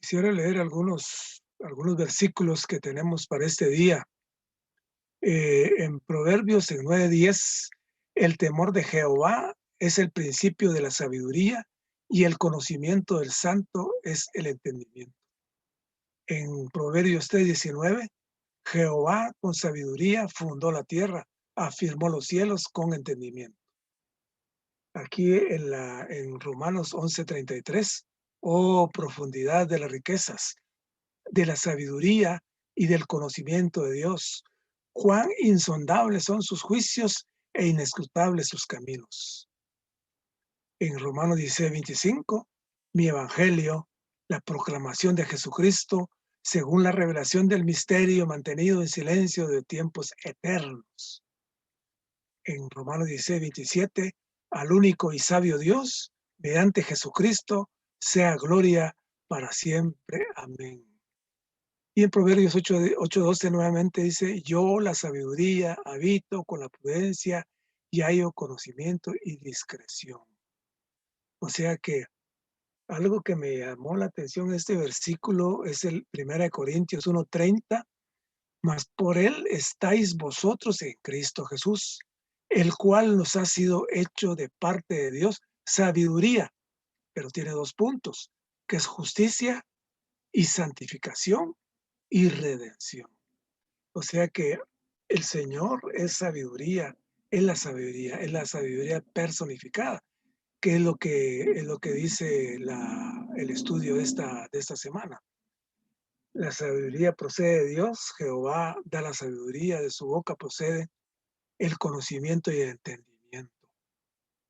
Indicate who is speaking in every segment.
Speaker 1: Quisiera leer algunos versículos que tenemos para este día. En Proverbios, en 9:10, el temor de Jehová es el principio de la sabiduría y el conocimiento del santo es el entendimiento. En Proverbios 3:19, Jehová con sabiduría fundó la tierra, afirmó los cielos con entendimiento. Aquí en Romanos 11:33, oh profundidad de las riquezas, de la sabiduría y del conocimiento de Dios. Cuán insondables son sus juicios e inescrutables sus caminos. En Romanos 16:25, mi evangelio, la proclamación de Jesucristo, según la revelación del misterio mantenido en silencio de tiempos eternos. En Romanos 16:27, al único y sabio Dios, mediante Jesucristo, sea gloria para siempre. Amén. Y en Proverbios 8:12 nuevamente dice, yo la sabiduría habito con la prudencia y hallo conocimiento y discreción. O sea que algo que me llamó la atención en este versículo es el 1 Corintios 1:30, mas por él estáis vosotros en Cristo Jesús, el cual nos ha sido hecho de parte de Dios sabiduría, pero tiene dos puntos, que es justicia y santificación y redención. O sea que el Señor es la sabiduría personificada, que es lo que dice el estudio de esta semana. La sabiduría procede de Dios, Jehová da la sabiduría, de su boca procede el conocimiento y el entendimiento.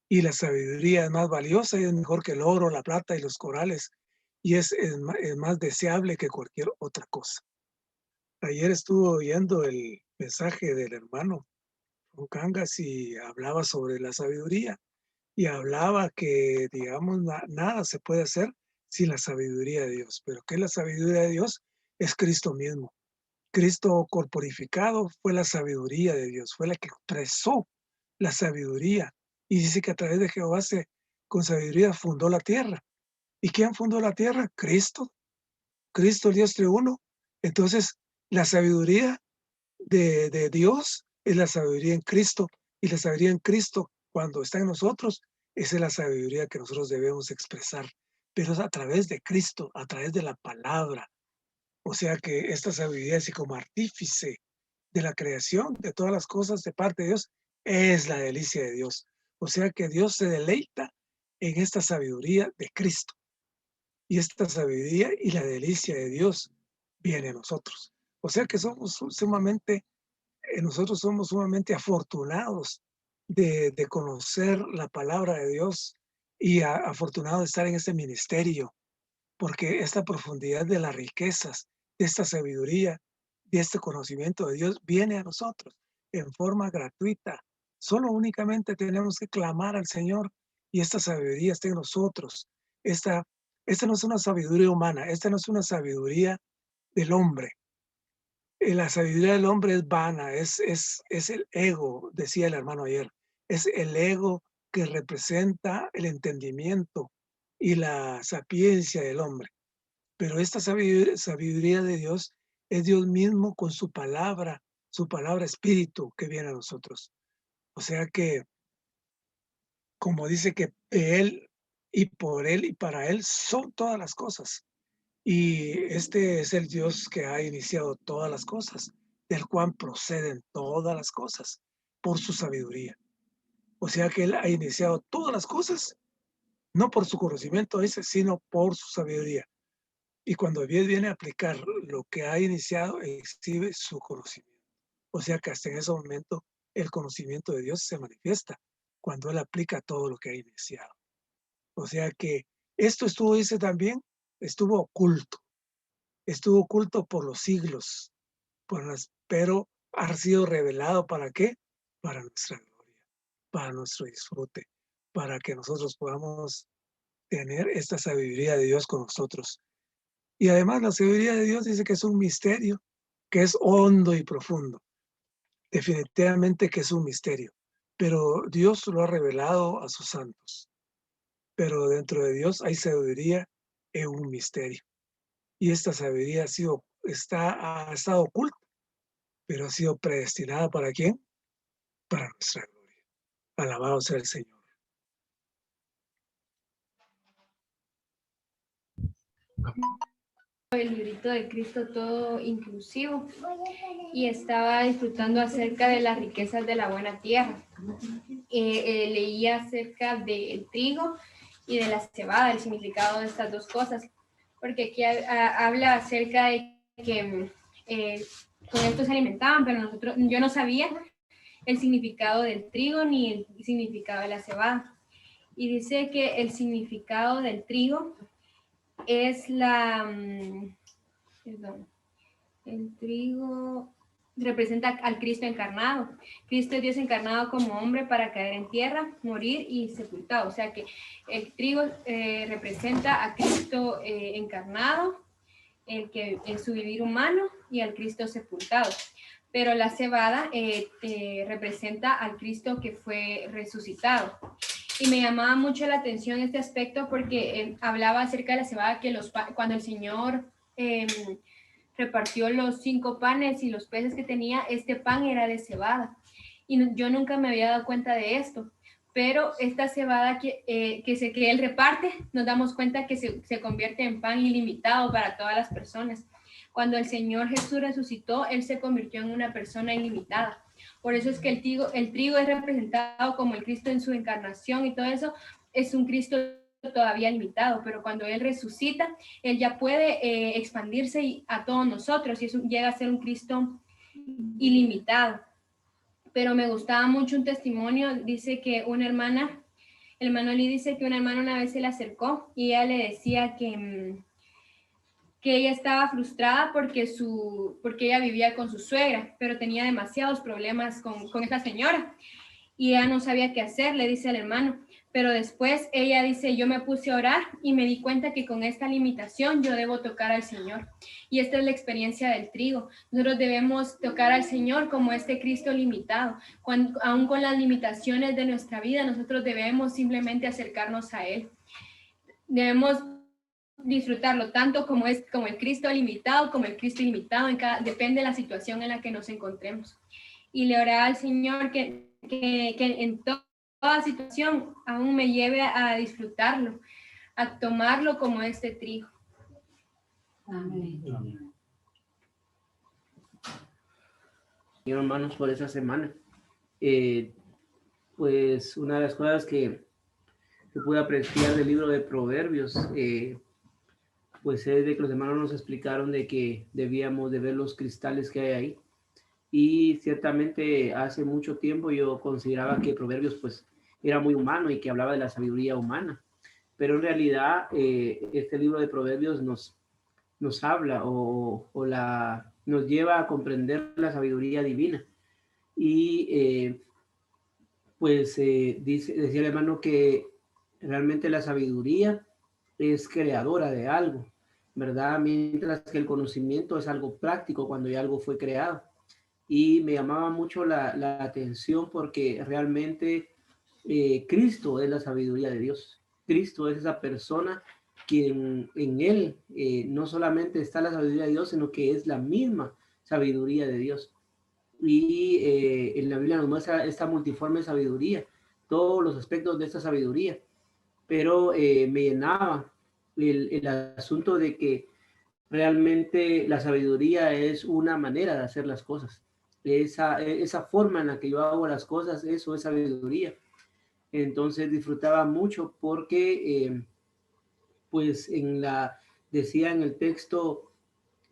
Speaker 1: Y la sabiduría es más valiosa y es mejor que el oro, la plata y los corales, y es más deseable que cualquier otra cosa. Ayer estuve oyendo el mensaje del hermano Cangas y hablaba sobre la sabiduría y hablaba que, digamos, nada se puede hacer sin la sabiduría de Dios. Pero ¿qué es la sabiduría de Dios? Es Cristo mismo. Cristo corporificado fue la sabiduría de Dios, fue la que expresó la sabiduría. Y dice que a través de Jehová con sabiduría fundó la tierra. ¿Y quién fundó la tierra? Cristo. Cristo, el Dios triuno. Entonces, la sabiduría de Dios es la sabiduría en Cristo, y la sabiduría en Cristo, cuando está en nosotros, esa es la sabiduría que nosotros debemos expresar, pero es a través de Cristo, a través de la palabra. O sea que esta sabiduría, así como artífice de la creación de todas las cosas de parte de Dios, es la delicia de Dios. O sea que Dios se deleita en esta sabiduría de Cristo, y esta sabiduría y la delicia de Dios viene a nosotros. O sea que nosotros somos sumamente afortunados de conocer la palabra de Dios y afortunados de estar en este ministerio, porque esta profundidad de las riquezas, de esta sabiduría, de este conocimiento de Dios viene a nosotros en forma gratuita. Solo únicamente tenemos que clamar al Señor y esta sabiduría está en nosotros. Esta, esta no es una sabiduría humana, esta no es una sabiduría del hombre. La sabiduría del hombre es vana, es el ego, decía el hermano ayer, es el ego que representa el entendimiento y la sapiencia del hombre. Pero esta sabiduría de Dios es Dios mismo con su palabra espíritu que viene a nosotros. O sea que, como dice que de Él y por Él y para Él son todas las cosas. Y este es el Dios que ha iniciado todas las cosas, del cual proceden todas las cosas por su sabiduría. O sea que Él ha iniciado todas las cosas, no por su conocimiento ese, sino por su sabiduría. Y cuando Dios viene a aplicar lo que ha iniciado, exhibe su conocimiento. O sea que hasta en ese momento el conocimiento de Dios se manifiesta cuando Él aplica todo lo que ha iniciado. O sea que esto estuvo, dice también, estuvo oculto por los siglos, pero ha sido revelado ¿para qué? Para nuestra gloria, para nuestro disfrute, para que nosotros podamos tener esta sabiduría de Dios con nosotros. Y además la sabiduría de Dios dice que es un misterio, que es hondo y profundo. Definitivamente que es un misterio, pero Dios lo ha revelado a sus santos. Pero dentro de Dios hay sabiduría en un misterio. Y esta sabiduría ha estado oculta, pero ha sido predestinada ¿para quién? Para nuestra gloria. Alabado sea el Señor.
Speaker 2: El librito de Cristo todo inclusivo y estaba disfrutando acerca de las riquezas de la buena tierra. Leía acerca del trigo y de la cebada, el significado de estas dos cosas, porque aquí habla acerca de que con esto se alimentaban, pero yo no sabía el significado del trigo ni el significado de la cebada. Y dice que el significado del trigo es perdón, el trigo representa al Cristo encarnado. Cristo es Dios encarnado como hombre para caer en tierra, morir y sepultado. O sea que el trigo representa a Cristo encarnado, el que en su vivir humano, y al Cristo sepultado. Pero la cebada representa al Cristo que fue resucitado. Y me llamaba mucho la atención este aspecto porque hablaba acerca de la cebada, que cuando el Señor repartió los 5 panes y los peces que tenía, este pan era de cebada. Y yo nunca me había dado cuenta de esto. Pero esta cebada que él reparte, nos damos cuenta que se convierte en pan ilimitado para todas las personas. Cuando el Señor Jesús resucitó, Él se convirtió en una persona ilimitada. Por eso es que el trigo es representado como el Cristo en su encarnación, y todo eso es un Cristo todavía limitado, pero cuando Él resucita, Él ya puede expandirse a todos nosotros, y eso llega a ser un Cristo ilimitado. Pero me gustaba mucho un testimonio, dice que una hermana, el hermano Lee dice que una hermana una vez se le acercó y ella le decía que ella estaba frustrada porque ella vivía con su suegra, pero tenía demasiados problemas con esa señora y ella no sabía qué hacer, le dice al hermano. Pero después ella dice, yo me puse a orar y me di cuenta que con esta limitación yo debo tocar al Señor. Y esta es la experiencia del trigo. Nosotros debemos tocar al Señor como este Cristo limitado. Aún con las limitaciones de nuestra vida, nosotros debemos simplemente acercarnos a Él. Debemos disfrutarlo tanto como el Cristo limitado, como el Cristo ilimitado, depende de la situación en la que nos encontremos. Y le oraba al Señor que en toda situación aún me lleve a disfrutarlo, a tomarlo como este trigo.
Speaker 3: Amén. Hermanos, por esa semana. Pues una de las cosas que pude apreciar del libro de Proverbios, pues es de que los hermanos nos explicaron de que debíamos de ver los cristales que hay ahí. Y ciertamente hace mucho tiempo yo consideraba que Proverbios pues era muy humano y que hablaba de la sabiduría humana. Pero en realidad este libro de Proverbios nos habla nos lleva a comprender la sabiduría divina. Y decía el hermano que realmente la sabiduría es creadora de algo, ¿verdad? Mientras que el conocimiento es algo práctico cuando ya algo fue creado. Y me llamaba mucho la atención porque realmente Cristo es la sabiduría de Dios. Cristo es esa persona que en él no solamente está la sabiduría de Dios, sino que es la misma sabiduría de Dios. Y en la Biblia nos muestra esta multiforme sabiduría, todos los aspectos de esta sabiduría. Pero me llenaba el asunto de que realmente la sabiduría es una manera de hacer las cosas. Esa forma en la que yo hago las cosas, eso es sabiduría. Entonces disfrutaba mucho porque, pues decía en el texto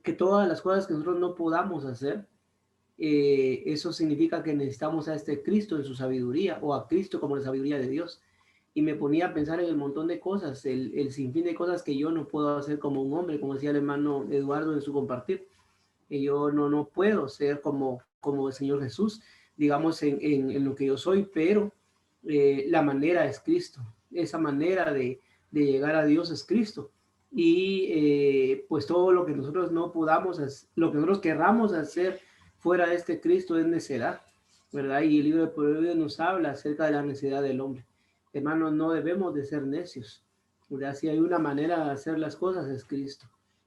Speaker 3: que todas las cosas que nosotros no podamos hacer, eso significa que necesitamos a este Cristo en su sabiduría, o a Cristo como la sabiduría de Dios. Y me ponía a pensar en el montón de cosas, el sinfín de cosas que yo no puedo hacer como un hombre, como decía el hermano Eduardo en su compartir. Que yo no puedo ser como el Señor Jesús, digamos, en lo que yo soy, pero la manera es Cristo. Esa manera de llegar a Dios es Cristo. Y pues todo lo que nosotros no podamos hacer, lo que nosotros querramos hacer fuera de este Cristo es necedad, ¿verdad? Y el libro de Proverbios nos habla acerca de la necedad del hombre. Hermanos, no debemos de ser necios, ¿verdad? Si hay una manera de hacer las cosas es Cristo.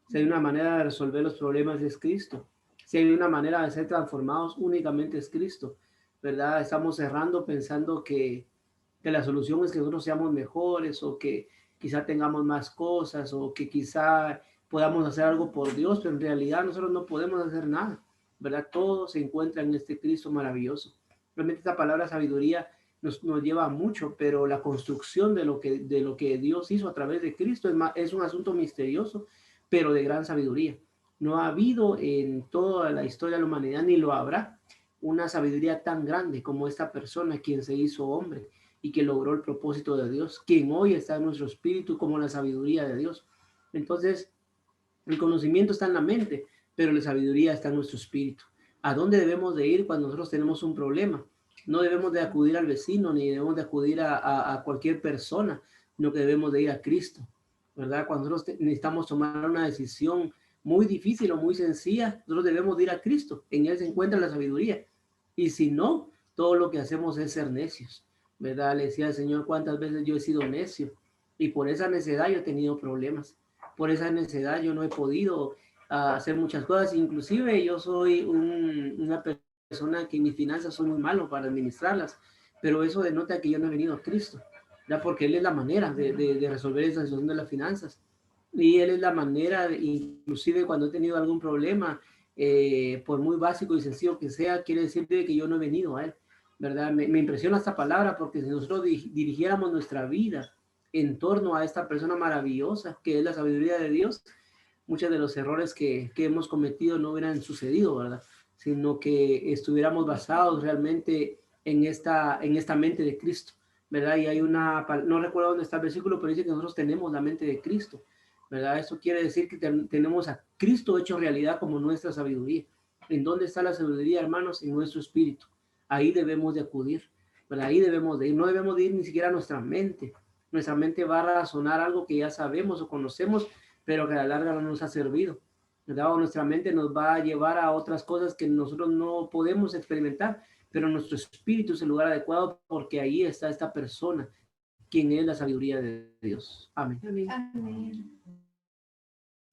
Speaker 3: Si hay una manera de resolver los problemas, es Cristo. Si hay una manera de ser transformados, únicamente es Cristo, ¿verdad? Estamos cerrando pensando que la solución es que nosotros seamos mejores o que quizá tengamos más cosas o que quizá podamos hacer algo por Dios, pero en realidad nosotros no podemos hacer nada, ¿verdad? Todo se encuentra en este Cristo maravilloso. Realmente esta palabra sabiduría nos lleva a mucho, pero la construcción de lo que Dios hizo a través de Cristo es un asunto misterioso, pero de gran sabiduría. No ha habido en toda la historia de la humanidad, ni lo habrá, una sabiduría tan grande como esta persona, quien se hizo hombre y que logró el propósito de Dios, quien hoy está en nuestro espíritu como la sabiduría de Dios. Entonces, el conocimiento está en la mente, pero la sabiduría está en nuestro espíritu. ¿A dónde debemos de ir cuando nosotros tenemos un problema? No debemos de acudir al vecino, ni debemos de acudir a cualquier persona, sino que debemos de ir a Cristo, ¿verdad? Cuando nosotros necesitamos tomar una decisión muy difícil o muy sencilla, nosotros debemos de ir a Cristo. En Él se encuentra la sabiduría. Y si no, todo lo que hacemos es ser necios, ¿verdad? Le decía al Señor cuántas veces yo he sido necio y por esa necedad yo he tenido problemas. Por esa necedad yo no he podido hacer muchas cosas. Inclusive yo soy una persona que en mis finanzas soy muy malo para administrarlas, pero eso denota que yo no he venido a Cristo, ¿verdad? Porque Él es la manera de resolver esa situación de las finanzas. Y Él es la manera, inclusive cuando he tenido algún problema, por muy básico y sencillo que sea, quiere decir que yo no he venido a Él, ¿verdad? Me impresiona esta palabra porque si nosotros dirigiéramos nuestra vida en torno a esta persona maravillosa que es la sabiduría de Dios, muchos de los errores que hemos cometido no hubieran sucedido, ¿verdad? Sino que estuviéramos basados realmente en esta mente de Cristo, ¿verdad? Y hay no recuerdo dónde está el versículo, pero dice que nosotros tenemos la mente de Cristo, ¿verdad? Eso quiere decir que tenemos a Cristo hecho realidad como nuestra sabiduría. ¿En dónde está la sabiduría, hermanos? En nuestro espíritu. Ahí debemos de acudir, ¿verdad? Ahí debemos de ir. No debemos de ir ni siquiera a nuestra mente. Nuestra mente va a razonar algo que ya sabemos o conocemos, pero que a la larga no nos ha servido, ¿verdad? O nuestra mente nos va a llevar a otras cosas que nosotros no podemos experimentar, pero nuestro espíritu es el lugar adecuado porque ahí está esta persona, quien es la sabiduría de Dios. Amén.
Speaker 4: Amén. Amén.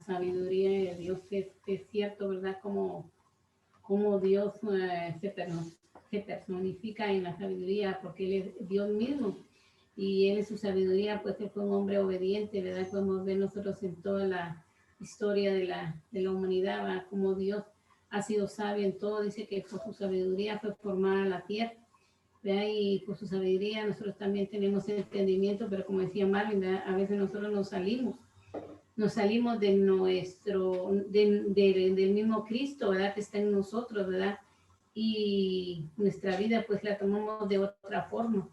Speaker 4: Sabiduría de Dios es cierto, ¿verdad? Como Dios se personifica en la sabiduría, porque Él es Dios mismo y Él es su sabiduría, pues Él fue un hombre obediente, ¿verdad? Podemos ver nosotros en toda la historia de la humanidad, ¿verdad? Como Dios ha sido sabio en todo, dice que por su sabiduría fue formada la tierra, ¿verdad? Y por su sabiduría nosotros también tenemos entendimiento, pero como decía Marvin, ¿verdad? A veces nosotros nos salimos de del mismo Cristo, ¿verdad? Que está en nosotros, ¿verdad? Y nuestra vida pues la tomamos de otra forma.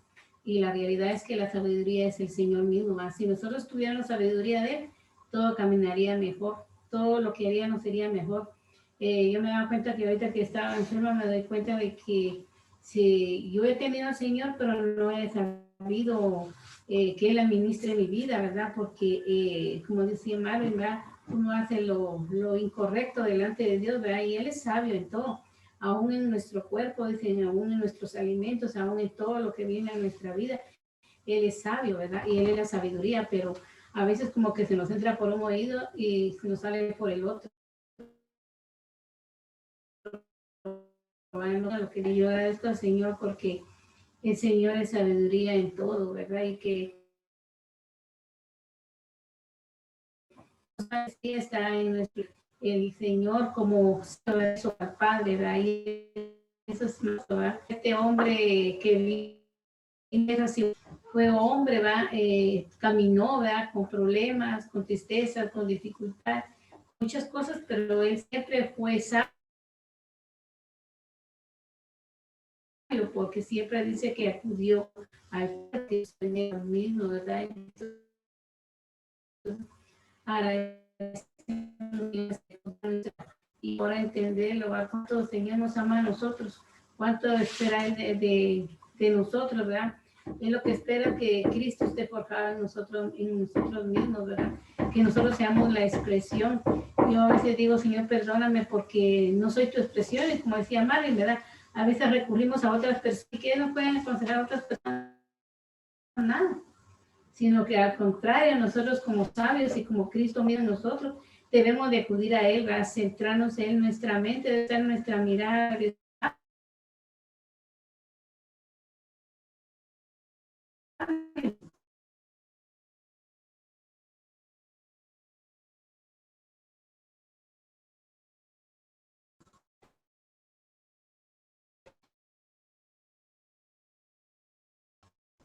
Speaker 4: Y la realidad es que la sabiduría es el Señor mismo, ¿verdad? Si nosotros tuviéramos sabiduría de Él, todo caminaría mejor, todo lo que haríamos sería mejor. Yo me daba cuenta que ahorita que estaba enferma me doy cuenta de que si yo he tenido al Señor, pero no he sabido que Él administre mi vida, ¿verdad? Porque, como decía Marvin, ¿verdad? Uno hace lo incorrecto delante de Dios, ¿verdad? Y Él es sabio en todo, aún en nuestro cuerpo, dicen, aún en nuestros alimentos, aún en todo lo que viene a nuestra vida. Él es sabio, ¿verdad? Y Él es la sabiduría, pero a veces como que se nos entra por un oído y se nos sale por el otro. Bueno, lo que yo agradezco al Señor porque el Señor es sabiduría en todo, ¿verdad? Y que sí está en nuestro, el Señor como su Padre, ¿verdad? Y eso es ¿verdad? Este hombre que vino así fue hombre, ¿verdad? Caminó, ¿verdad? Con problemas, con tristezas, con dificultad, muchas cosas, pero él siempre fue sabio, porque siempre dice que acudió al Señor mismo, ¿verdad? Ahora, y ahora entenderlo, ¿verdad? Cuánto el Señor nos ama a nosotros, cuánto espera Él de nosotros, ¿verdad? Es lo que espera que Cristo esté forjado en nosotros mismos, ¿verdad? Que nosotros seamos la expresión. Yo a veces digo, Señor, perdóname porque no soy tu expresión, y como decía Marvin, ¿verdad? A veces recurrimos a otras personas que no pueden aconsejar a otras personas nada, sino que al contrario, nosotros como sabios y como Cristo mira en nosotros, debemos de acudir a Él, ¿verdad? Centrarnos en nuestra mente, en nuestra mirada.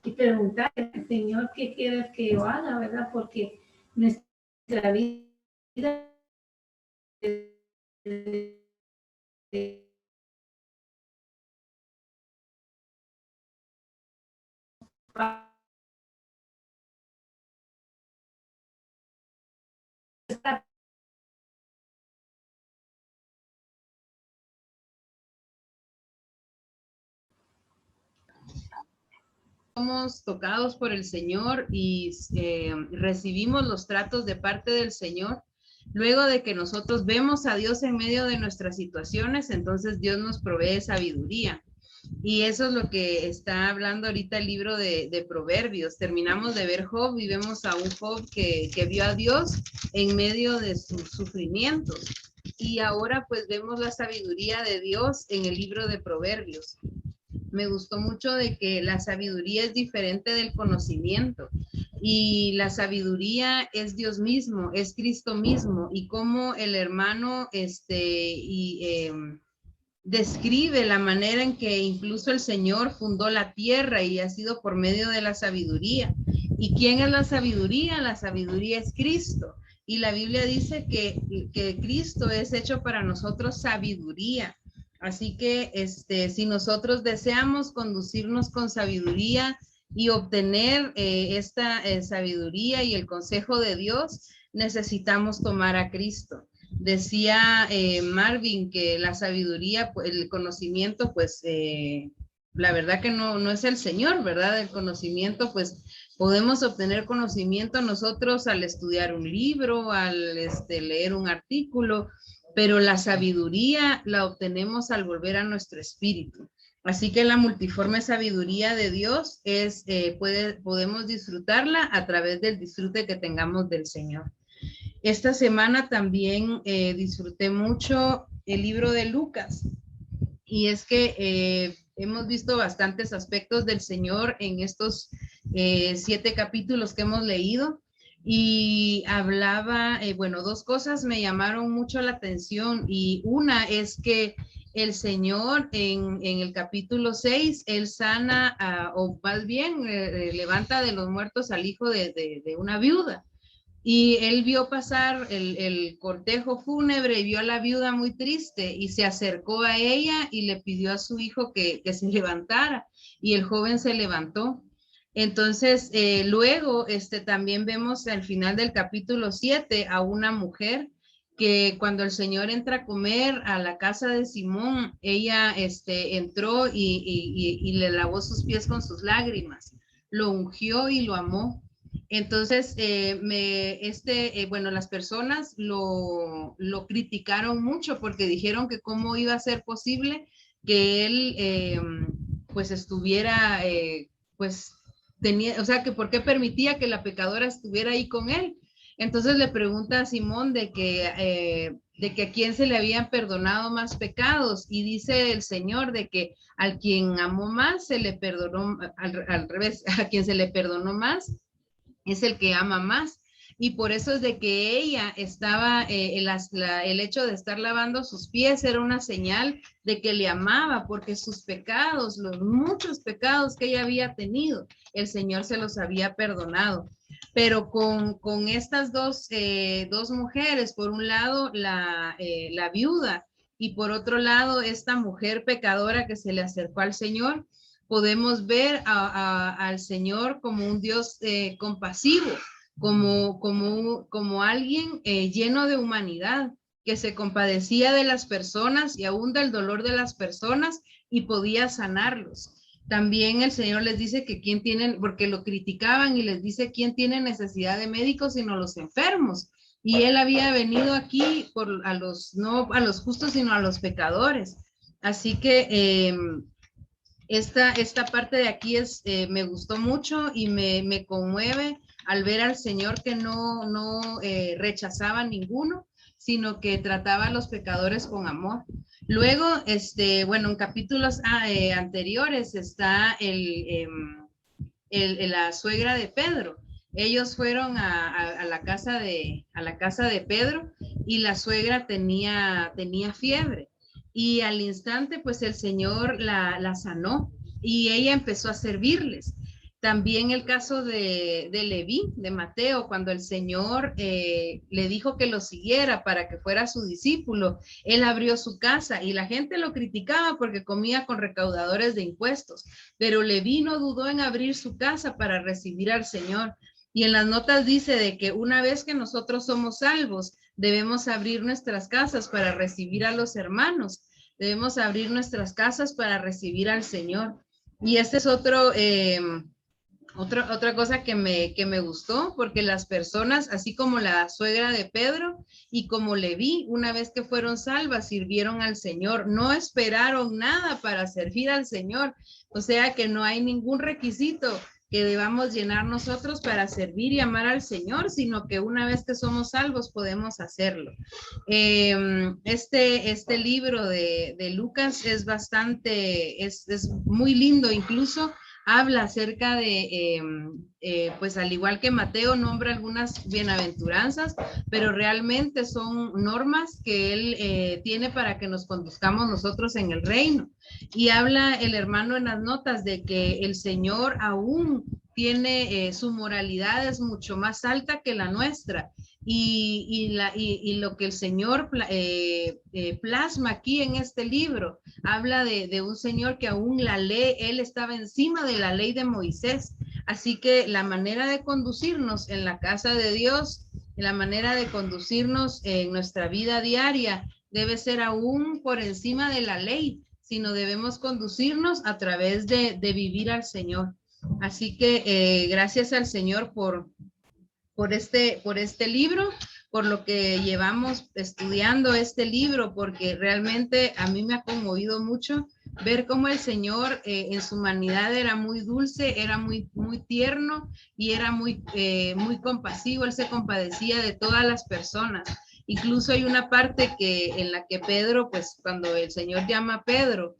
Speaker 4: Y preguntar al Señor qué quieres que yo haga, ¿verdad? Porque nuestra vida
Speaker 5: somos tocados por el Señor y recibimos los tratos de parte del Señor, luego de que nosotros vemos a Dios en medio de nuestras situaciones, entonces Dios nos provee sabiduría. Y eso es lo que está hablando ahorita el libro de Proverbios. Terminamos de ver Job y vemos a un Job que vio a Dios en medio de sus sufrimientos. Y ahora pues vemos la sabiduría de Dios en el libro de Proverbios. Me gustó mucho de que la sabiduría es diferente del conocimiento y la sabiduría es Dios mismo, es Cristo mismo, y como el hermano describe la manera en que incluso el Señor fundó la tierra y ha sido por medio de la sabiduría. ¿Y quién es la sabiduría? La sabiduría es Cristo. Y la Biblia dice que Cristo es hecho para nosotros sabiduría. Así que si nosotros deseamos conducirnos con sabiduría y obtener esta sabiduría y el consejo de Dios, necesitamos tomar a Cristo. Decía Marvin que la sabiduría, el conocimiento, pues la verdad que no es el Señor, ¿verdad? El conocimiento, pues podemos obtener conocimiento nosotros al estudiar un libro, al leer un artículo, pero la sabiduría la obtenemos al volver a nuestro espíritu. Así que la multiforme sabiduría de Dios podemos disfrutarla a través del disfrute que tengamos del Señor. Esta semana también disfruté mucho el libro de Lucas, y es que hemos visto bastantes aspectos del Señor en estos 7 capítulos que hemos leído. Y hablaba, dos cosas me llamaron mucho la atención, y una es que el Señor en el capítulo 6, Él sana, o más bien levanta de los muertos al hijo de una viuda. Y Él vio pasar el cortejo fúnebre y vio a la viuda muy triste y se acercó a ella y le pidió a su hijo que se levantara, y el joven se levantó. Entonces, luego también vemos al final del capítulo 7 a una mujer que cuando el Señor entra a comer a la casa de Simón, ella entró y le lavó sus pies con sus lágrimas, lo ungió y lo amó. Entonces, las personas lo criticaron mucho porque dijeron que cómo iba a ser posible que él estuviera, que por qué permitía que la pecadora estuviera ahí con él. Entonces le pregunta a Simón de que a quién se le habían perdonado más pecados, y dice el Señor de que al quien amó más se le perdonó, al revés, a quien se le perdonó más es el que ama más. Y por eso es de que ella estaba, el hecho de estar lavando sus pies era una señal de que le amaba, porque sus pecados, los muchos pecados que ella había tenido, el Señor se los había perdonado. Pero con estas dos mujeres, por un lado la viuda, y por otro lado esta mujer pecadora que se le acercó al Señor, podemos ver al Señor como un Dios compasivo, como alguien lleno de humanidad, que se compadecía de las personas y aún del dolor de las personas y podía sanarlos. También el Señor les dice que quién tienen, porque lo criticaban, y les dice quién tiene necesidad de médicos sino los enfermos. Y Él había venido aquí no a los justos sino a los pecadores. Así que esta parte de aquí me gustó mucho y me conmueve al ver al Señor que no rechazaba a ninguno, sino que trataba a los pecadores con amor. Luego, bueno, en capítulos anteriores está la suegra de Pedro. Ellos fueron a la casa de Pedro y la suegra tenía fiebre. Y al instante, pues el Señor la sanó y ella empezó a servirles. También el caso de Leví, de Mateo, cuando el Señor le dijo que lo siguiera para que fuera su discípulo, él abrió su casa y la gente lo criticaba porque comía con recaudadores de impuestos, pero Leví no dudó en abrir su casa para recibir al Señor. Y en las notas dice de que una vez que nosotros somos salvos, debemos abrir nuestras casas para recibir a los hermanos, debemos abrir nuestras casas para recibir al Señor. Y este es otra cosa que me gustó, porque las personas, así como la suegra de Pedro y como Leví, una vez que fueron salvas, sirvieron al Señor, no esperaron nada para servir al Señor, o sea que no hay ningún requisito que debamos llenar nosotros para servir y amar al Señor, sino que una vez que somos salvos podemos hacerlo. Este libro de Lucas es bastante, es muy lindo, incluso habla acerca de, pues al igual que Mateo, nombra algunas bienaventuranzas, pero realmente son normas que él tiene para que nos conduzcamos nosotros en el reino. Y habla el hermano en las notas de que el Señor aún tiene, su moralidad es mucho más alta que la nuestra. Y lo que el Señor plasma aquí en este libro, habla de un Señor que aún la ley, él estaba encima de la ley de Moisés. Así que la manera de conducirnos en la casa de Dios, la manera de conducirnos en nuestra vida diaria, debe ser aún por encima de la ley, sino debemos conducirnos a través de vivir al Señor. Así que gracias al Señor por este libro, por lo que llevamos estudiando este libro, porque realmente a mí me ha conmovido mucho ver cómo el Señor en su humanidad era muy dulce, era muy tierno y era muy compasivo. Él se compadecía de todas las personas. Incluso hay una parte en la que Pedro, pues cuando el Señor llama a Pedro,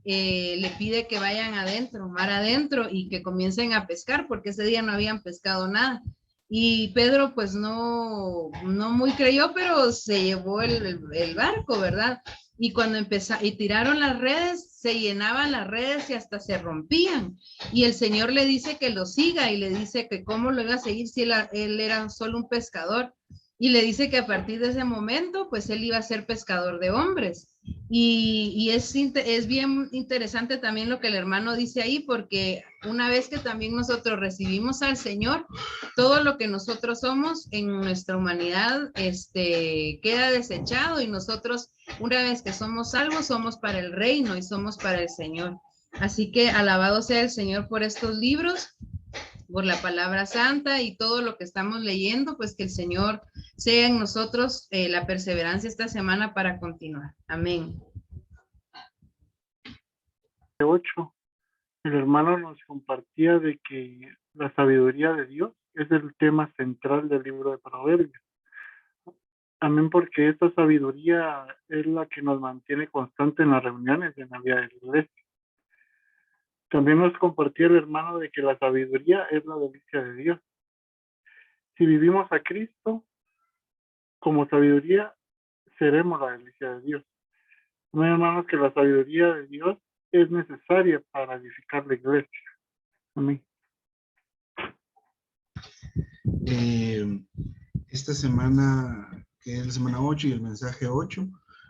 Speaker 5: le pide que vayan adentro, mar adentro, y que comiencen a pescar, porque ese día no habían pescado nada. Y Pedro pues no muy creyó, pero se llevó el barco, ¿verdad? Y cuando y tiraron las redes, se llenaban las redes y hasta se rompían. Y el Señor le dice que lo siga y le dice que cómo lo iba a seguir si él era solo un pescador. Y le dice que a partir de ese momento, pues él iba a ser pescador de hombres. Y es bien interesante también lo que el hermano dice ahí, porque una vez que también nosotros recibimos al Señor, todo lo que nosotros somos en nuestra humanidad queda desechado, y nosotros, una vez que somos salvos, somos para el reino y somos para el Señor. Así que alabado sea el Señor por estos libros, por la palabra santa y todo lo que estamos leyendo, pues que el Señor sea en nosotros la perseverancia esta semana para continuar. Amén.
Speaker 6: 8. El hermano nos compartía de que la sabiduría de Dios es el tema central del libro de Proverbios. Amén, porque esta sabiduría es la que nos mantiene constante en las reuniones de la vida de la iglesia. También nos compartía el hermano de que la sabiduría es la delicia de Dios. Si vivimos a Cristo como sabiduría, seremos la delicia de Dios. Amén, hermanos, que la sabiduría de Dios es necesaria para edificar la iglesia. Amén.
Speaker 7: Esta semana, que es la semana 8 y el mensaje 8,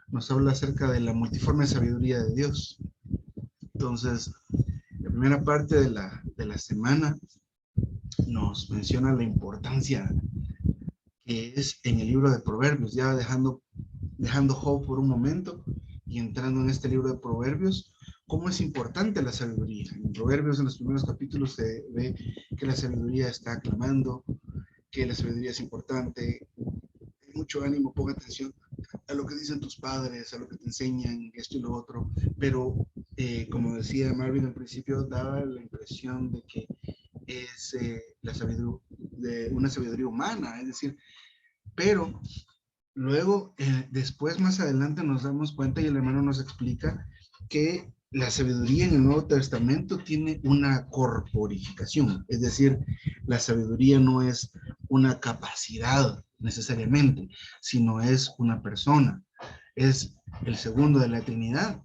Speaker 7: nos habla acerca de la multiforme sabiduría de Dios. Entonces, la primera parte de la semana nos menciona la importancia que es en el libro de Proverbios, ya dejando Job por un momento y entrando en este libro de Proverbios, cómo es importante la sabiduría. En Proverbios, en los primeros capítulos, se ve que la sabiduría está aclamando, que la sabiduría es importante. Mucho ánimo, ponga atención a lo que dicen tus padres, a lo que te enseñan, esto y lo otro, pero como decía Marvin al principio, daba la impresión de que es la sabiduría, de una sabiduría humana, es decir, pero Luego, después, más adelante, nos damos cuenta y el hermano nos explica que la sabiduría en el Nuevo Testamento tiene una corporificación, es decir, la sabiduría no es una capacidad necesariamente, sino es una persona, es el segundo de la Trinidad,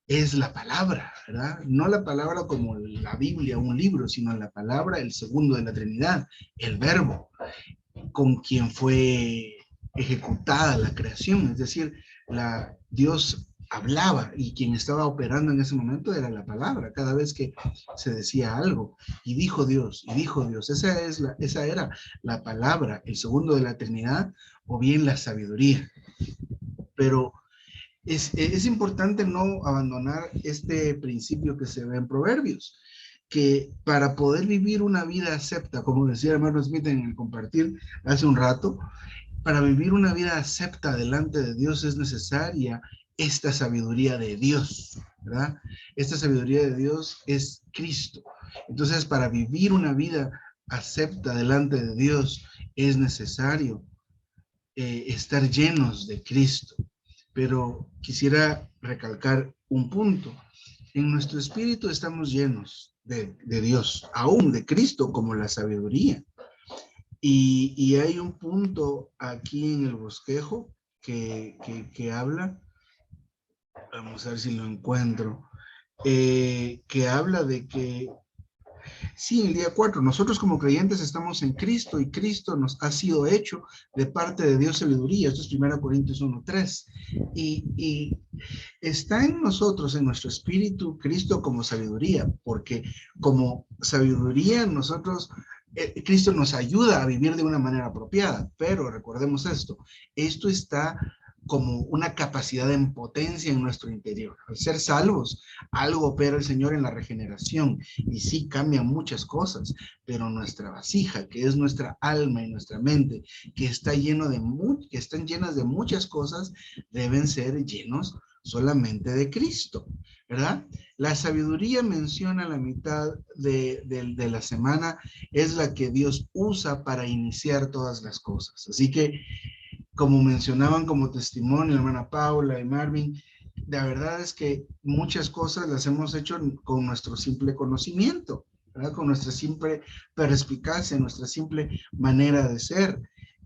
Speaker 7: es la palabra, ¿verdad? No la palabra como la Biblia, un libro, sino la palabra, el segundo de la Trinidad, el verbo, con quien fue ejecutada la creación, es decir, Dios hablaba y quien estaba operando en ese momento era la palabra, cada vez que se decía algo, y dijo Dios, esa era la palabra, el segundo de la Trinidad, o bien la sabiduría. Pero es importante no abandonar este principio que se ve en Proverbios, que para poder vivir una vida acepta, como decía el hermano Smith en el compartir hace un rato, para vivir una vida acepta delante de Dios es necesaria esta sabiduría de Dios, ¿verdad? Esta sabiduría de Dios es Cristo. Entonces, para vivir una vida acepta delante de Dios es necesario estar llenos de Cristo. Pero quisiera recalcar un punto. En nuestro espíritu estamos llenos de Dios, aún de Cristo como la sabiduría. Y hay un punto aquí en el bosquejo que habla, vamos a ver si lo encuentro, que habla de que, sí, el día 4, nosotros como creyentes estamos en Cristo y Cristo nos ha sido hecho de parte de Dios sabiduría. Esto es 1 Corintios 1:3. Y está en nosotros, en nuestro espíritu, Cristo como sabiduría, porque como sabiduría nosotros, Cristo nos ayuda a vivir de una manera apropiada, pero recordemos esto está como una capacidad en potencia en nuestro interior. Al ser salvos, algo opera el Señor en la regeneración y sí cambian muchas cosas, pero nuestra vasija, que es nuestra alma y nuestra mente, que están llenas de muchas cosas, deben ser llenos solamente de Cristo, ¿verdad? La sabiduría menciona la mitad de la semana, es la que Dios usa para iniciar todas las cosas. Así que, como mencionaban como testimonio, hermana Paula y Marvin, la verdad es que muchas cosas las hemos hecho con nuestro simple conocimiento, ¿verdad? Con nuestra simple perspicacia, nuestra simple manera de ser.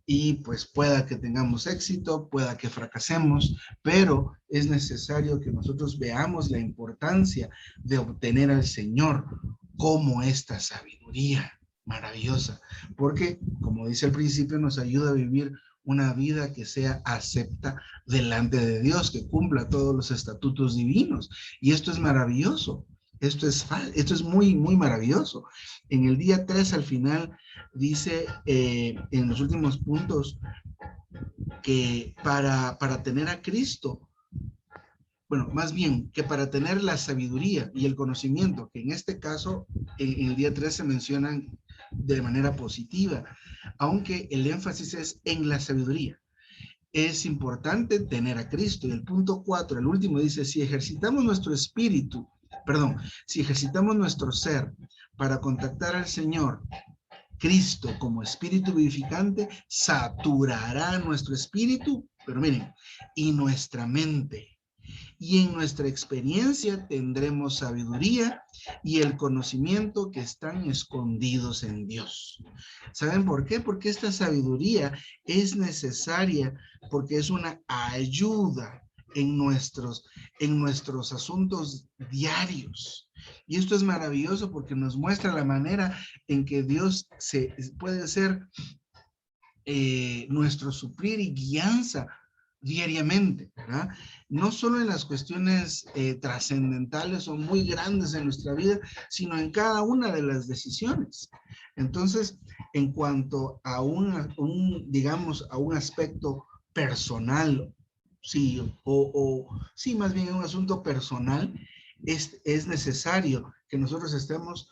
Speaker 7: Y pues pueda que tengamos éxito, pueda que fracasemos, pero es necesario que nosotros veamos la importancia de obtener al Señor como esta sabiduría maravillosa, porque como dice al principio, nos ayuda a vivir una vida que sea acepta delante de Dios, que cumpla todos los estatutos divinos. Y esto es maravilloso. Esto es muy, muy maravilloso. En el día 3, al final, dice en los últimos puntos que para tener a Cristo, bueno, más bien que para tener la sabiduría y el conocimiento, que en este caso, en el día 3 se mencionan de manera positiva, aunque el énfasis es en la sabiduría. Es importante tener a Cristo. Y el punto 4, el último, dice, si ejercitamos nuestro ser para contactar al Señor, Cristo como espíritu vivificante saturará nuestro espíritu, pero miren, y nuestra mente. Y en nuestra experiencia tendremos sabiduría y el conocimiento que están escondidos en Dios. ¿Saben por qué? Porque esta sabiduría es necesaria, porque es una ayuda en nuestros asuntos diarios. Y esto es maravilloso porque nos muestra la manera en que Dios puede ser nuestro suplir y guianza diariamente, ¿verdad? No solo en las cuestiones trascendentales o muy grandes en nuestra vida, sino en cada una de las decisiones. Entonces, en cuanto a digamos, a un aspecto personal, sí, sí, más bien un asunto personal, es necesario que nosotros estemos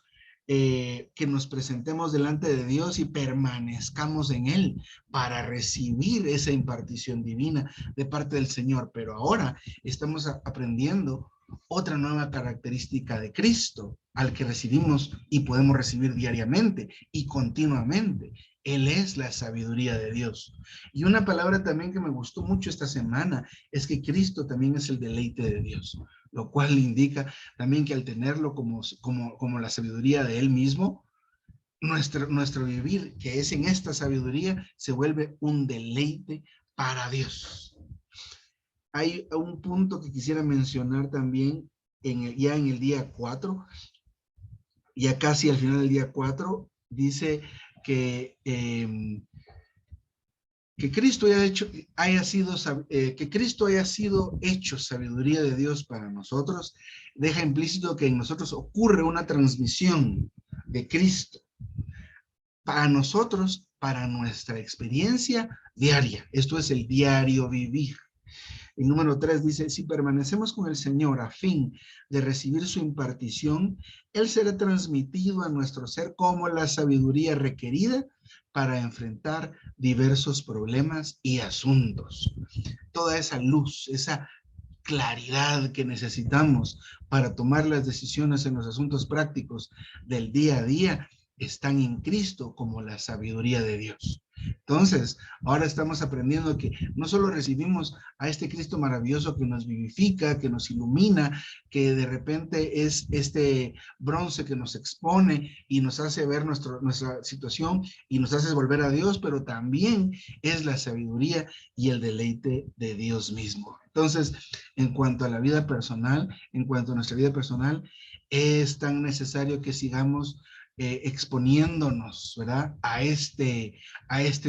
Speaker 7: que nos presentemos delante de Dios y permanezcamos en Él para recibir esa impartición divina de parte del Señor. Pero ahora estamos aprendiendo otra nueva característica de Cristo al que recibimos y podemos recibir diariamente y continuamente. Él es la sabiduría de Dios. Y una palabra también que me gustó mucho esta semana es que Cristo también es el deleite de Dios, lo cual indica también que al tenerlo como la sabiduría de Él mismo, nuestro vivir, que es en esta sabiduría, se vuelve un deleite para Dios. Hay un punto que quisiera mencionar también ya en el día 4, ya casi al final del día 4, dice que Cristo que Cristo haya sido hecho sabiduría de Dios para nosotros, deja implícito que en nosotros ocurre una transmisión de Cristo para nosotros, para nuestra experiencia diaria. Esto es el diario vivir. El número 3 dice, si permanecemos con el Señor a fin de recibir su impartición, Él será transmitido a nuestro ser como la sabiduría requerida para enfrentar diversos problemas y asuntos. Toda esa luz, esa claridad que necesitamos para tomar las decisiones en los asuntos prácticos del día a día, están en Cristo como la sabiduría de Dios. Entonces, ahora estamos aprendiendo que no solo recibimos a este Cristo maravilloso que nos vivifica, que nos ilumina, que de repente es este bronce que nos expone y nos hace ver nuestra situación y nos hace volver a Dios, pero también es la sabiduría y el deleite de Dios mismo. Entonces, en cuanto a la vida personal, en cuanto a nuestra vida personal, es tan necesario que sigamos exponiéndonos, ¿verdad? A este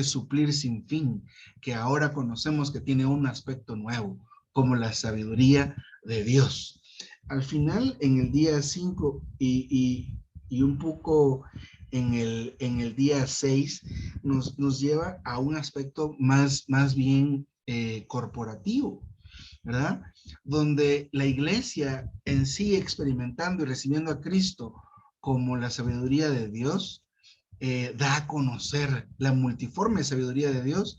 Speaker 7: suplir sin fin, que ahora conocemos que tiene un aspecto nuevo, como la sabiduría de Dios. Al final, en el día 5 y un poco en el día 6, nos lleva a un aspecto más bien corporativo, ¿verdad? Donde la iglesia en sí, experimentando y recibiendo a Cristo como la sabiduría de Dios, da a conocer la multiforme sabiduría de Dios,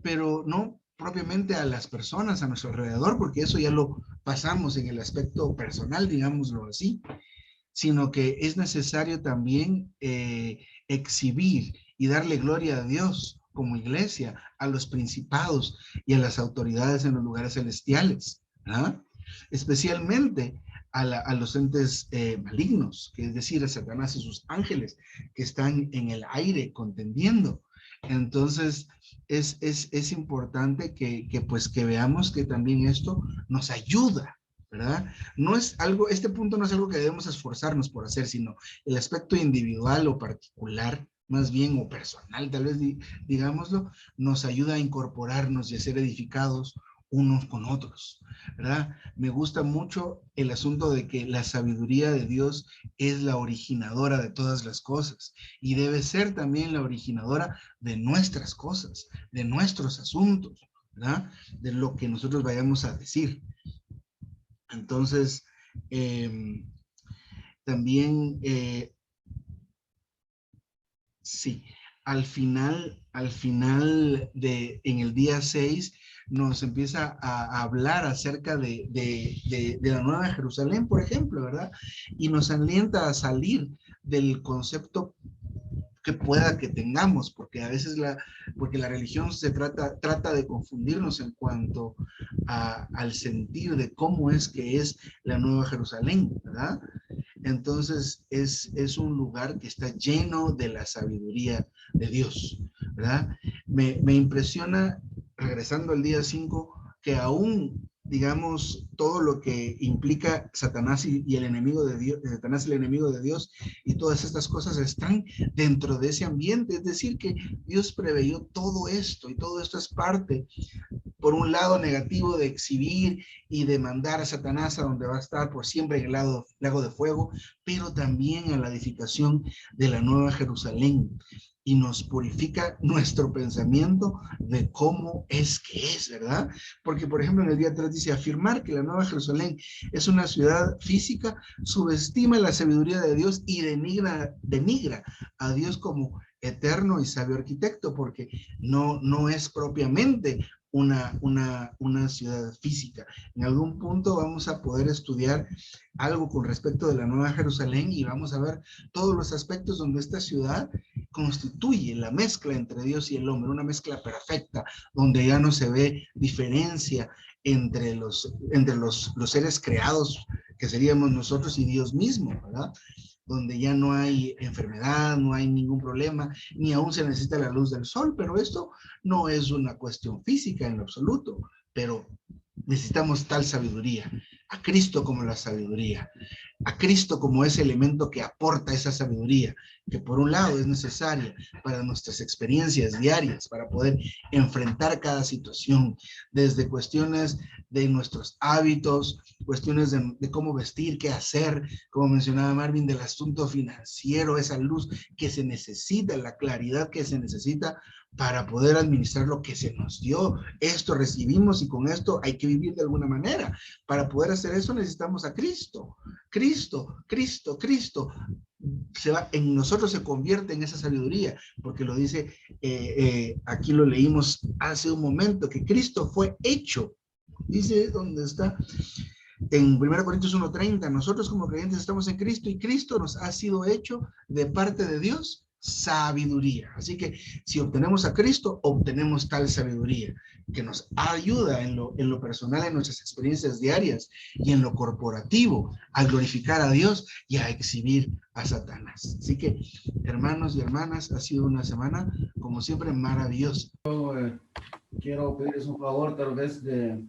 Speaker 7: pero no propiamente a las personas a nuestro alrededor, porque eso ya lo pasamos en el aspecto personal, digámoslo así, sino que es necesario también exhibir y darle gloria a Dios como iglesia, a los principados y a las autoridades en los lugares celestiales, ¿ah? Especialmente a los entes malignos, que es decir, a Satanás y sus ángeles, que están en el aire contendiendo. Entonces, es importante que veamos que también esto nos ayuda, ¿verdad? No es algo, este punto no es algo que debemos esforzarnos por hacer, sino el aspecto individual o particular, más bien, o personal, tal vez digámoslo, nos ayuda a incorporarnos y a ser edificados unos con otros, ¿verdad? Me gusta mucho el asunto de que la sabiduría de Dios es la originadora de todas las cosas y debe ser también la originadora de nuestras cosas, de nuestros asuntos, ¿verdad? De lo que nosotros vayamos a decir. Entonces, también, sí, al final en el día 6, nos empieza a hablar acerca de la Nueva Jerusalén, por ejemplo, ¿verdad? Y nos alienta a salir del concepto que pueda que tengamos, porque a veces porque la religión se trata de confundirnos en cuanto al sentir de cómo es que es la Nueva Jerusalén, ¿verdad? Entonces es un lugar que está lleno de la sabiduría de Dios, ¿verdad? Me impresiona, regresando al día 5, que aún, digamos, todo lo que implica Satanás y el enemigo de Dios, Satanás y el enemigo de Dios, y todas estas cosas están dentro de ese ambiente. Es decir, que Dios preveyó todo esto, y todo esto es parte, por un lado negativo, de exhibir y de mandar a Satanás a donde va a estar por siempre en el lago de fuego, pero también a la edificación de la Nueva Jerusalén, y nos purifica nuestro pensamiento de cómo es que es, ¿verdad? Porque, por ejemplo, en el día 3 dice, afirmar que la Nueva Jerusalén es una ciudad física subestima la sabiduría de Dios y denigra a Dios como eterno y sabio arquitecto, porque no es propiamente una ciudad física. En algún punto vamos a poder estudiar algo con respecto de la Nueva Jerusalén y vamos a ver todos los aspectos donde esta ciudad constituye la mezcla entre Dios y el hombre, una mezcla perfecta, donde ya no se ve diferencia entre los seres creados que seríamos nosotros y Dios mismo, ¿verdad? Donde ya no hay enfermedad, no hay ningún problema, ni aún se necesita la luz del sol, pero esto no es una cuestión física en lo absoluto, pero necesitamos tal sabiduría, a Cristo como la sabiduría, a Cristo como ese elemento que aporta esa sabiduría, que por un lado es necesaria para nuestras experiencias diarias, para poder enfrentar cada situación, desde cuestiones de nuestros hábitos, cuestiones de cómo vestir, qué hacer, como mencionaba Marvin, del asunto financiero, esa luz que se necesita, la claridad que se necesita para poder administrar lo que se nos dio. Esto recibimos y con esto hay que vivir de alguna manera. Para poder hacer eso necesitamos a Cristo. Cristo, Cristo, Cristo. En nosotros se convierte en esa sabiduría, porque lo dice, aquí lo leímos hace un momento, que Cristo fue hecho. Dice, ¿dónde está? En 1 Corintios 1:30, nosotros como creyentes estamos en Cristo y Cristo nos ha sido hecho de parte de Dios sabiduría. Así que si obtenemos a Cristo, obtenemos tal sabiduría que nos ayuda en lo personal, en nuestras experiencias diarias y en lo corporativo, a glorificar a Dios y a exhibir a Satanás. Así que, hermanos y hermanas, ha sido una semana, como siempre, maravillosa.
Speaker 8: Quiero pedirles un favor, tal vez, de